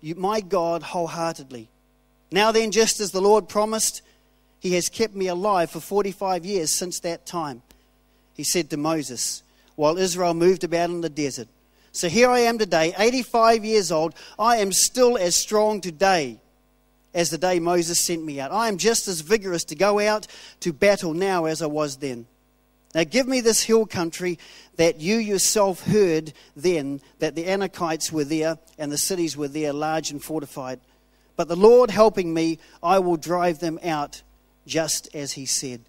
my God wholeheartedly. Now then, just as the Lord promised, he has kept me alive for 45 years since that time, he said to Moses, while Israel moved about in the desert. So here I am today, 85 years old. I am still as strong today as the day Moses sent me out. I am just as vigorous to go out to battle now as I was then. Now give me this hill country that you yourself heard then, that the Anakites were there and the cities were there, large and fortified. But the Lord helping me, I will drive them out just as he said.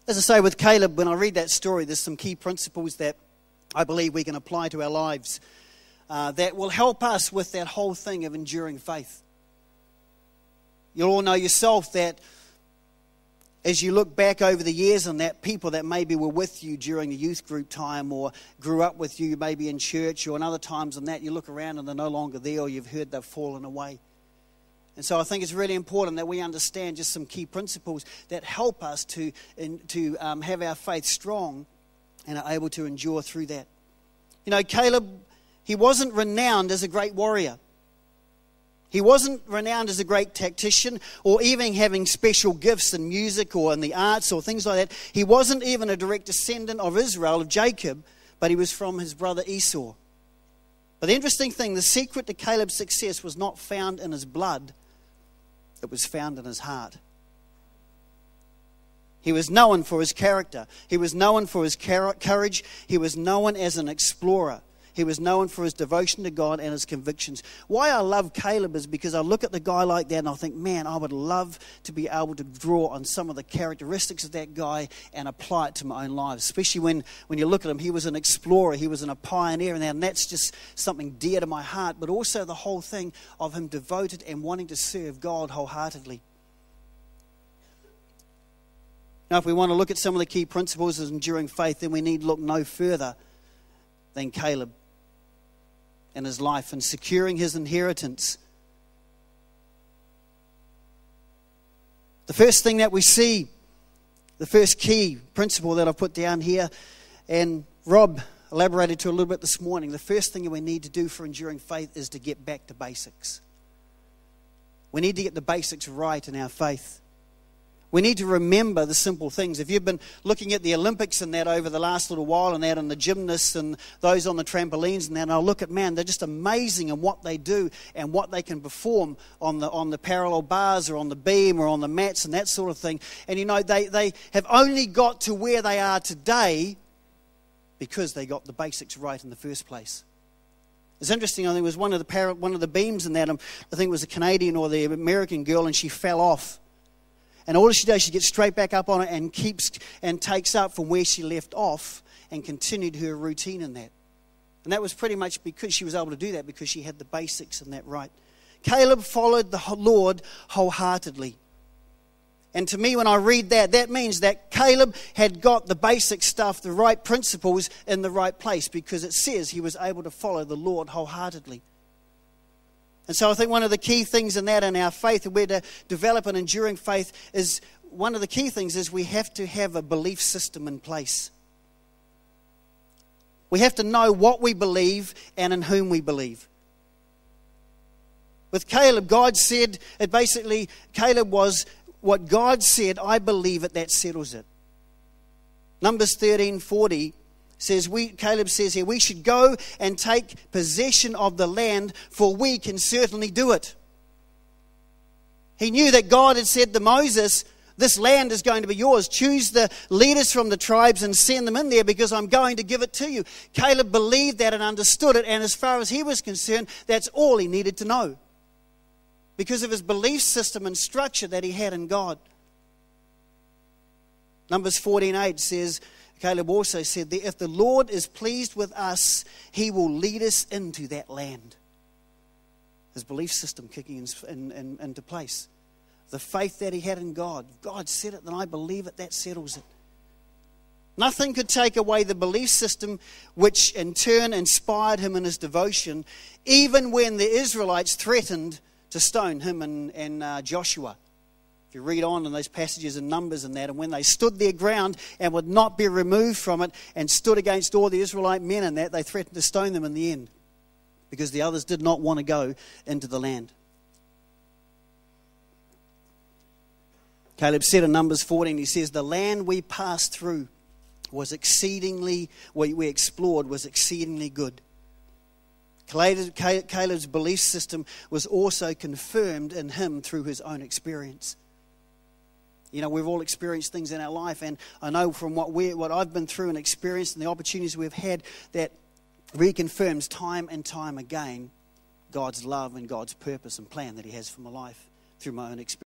As I say, with Caleb, when I read that story, there's some key principles that I believe we can apply to our lives that will help us with that whole thing of enduring faith. You'll all know yourself that as you look back over the years on that, people that maybe were with you during the youth group time or grew up with you maybe in church or in other times on that, you look around and they're no longer there, or you've heard they've fallen away. And so I think it's really important that we understand just some key principles that help us to have our faith strong and are able to endure through that. You know, Caleb, he wasn't renowned as a great warrior. He wasn't renowned as a great tactician or even having special gifts in music or in the arts or things like that. He wasn't even a direct descendant of Israel, of Jacob, but he was from his brother Esau. But the interesting thing, the secret to Caleb's success was not found in his blood. It was found in his heart. He was known for his character. He was known for his courage. He was known as an explorer. He was known for his devotion to God and his convictions. Why I love Caleb is because I look at the guy like that and I think, man, I would love to be able to draw on some of the characteristics of that guy and apply it to my own life. Especially when you look at him, he was an explorer, he was a pioneer, and that's just something dear to my heart. But also the whole thing of him devoted and wanting to serve God wholeheartedly. Now, if we want to look at some of the key principles of enduring faith, then we need look no further than Caleb and his life and securing his inheritance. The first thing that we see, the first key principle that I've put down here, and Rob elaborated to a little bit this morning, the first thing that we need to do for enduring faith is to get back to basics. We need to get the basics right in our faith. We need to remember the simple things. If you've been looking at the Olympics and that over the last little while and that, and the gymnasts and those on the trampolines and that, and I'll look at, man, they're just amazing in what they do and what they can perform on the parallel bars or on the beam or on the mats and that sort of thing. And you know, they have only got to where they are today because they got the basics right in the first place. It's interesting, I think it was one of the beams in that, I think it was a Canadian or the American girl, and she fell off. And all she does, she gets straight back up on it and keeps and takes up from where she left off and continued her routine in that. And that was pretty much because she was able to do that because she had the basics in that right. Caleb followed the Lord wholeheartedly. And to me, when I read that, that means that Caleb had got the basic stuff, the right principles in the right place, because it says he was able to follow the Lord wholeheartedly. And so I think one of the key things in that, in our faith, and we're to develop an enduring faith, is one of the key things is we have to have a belief system in place. We have to know what we believe and in whom we believe. With Caleb, God said, Caleb was what God said, I believe it, that settles it. Numbers 13:40 says, Caleb says here, we should go and take possession of the land, for we can certainly do it. He knew that God had said to Moses, this land is going to be yours. Choose the leaders from the tribes and send them in there because I'm going to give it to you. Caleb believed that and understood it, and as far as he was concerned, that's all he needed to know, because of his belief system and structure that he had in God. Numbers 14:8 says, Caleb also said that if the Lord is pleased with us, he will lead us into that land. His belief system kicking into place. The faith that he had in God. God said it, then I believe it, that settles it. Nothing could take away the belief system which in turn inspired him in his devotion, even when the Israelites threatened to stone him and Joshua. If you read on in those passages in Numbers and that, and when they stood their ground and would not be removed from it and stood against all the Israelite men and that, they threatened to stone them in the end because the others did not want to go into the land. Caleb said in Numbers 14, he says, the land we passed through was exceedingly, we explored was exceedingly good. Caleb's belief system was also confirmed in him through his own experience. You know, we've all experienced things in our life, and I know from what I've been through and experienced and the opportunities we've had, that reconfirms time and time again God's love and God's purpose and plan that He has for my life through my own experience.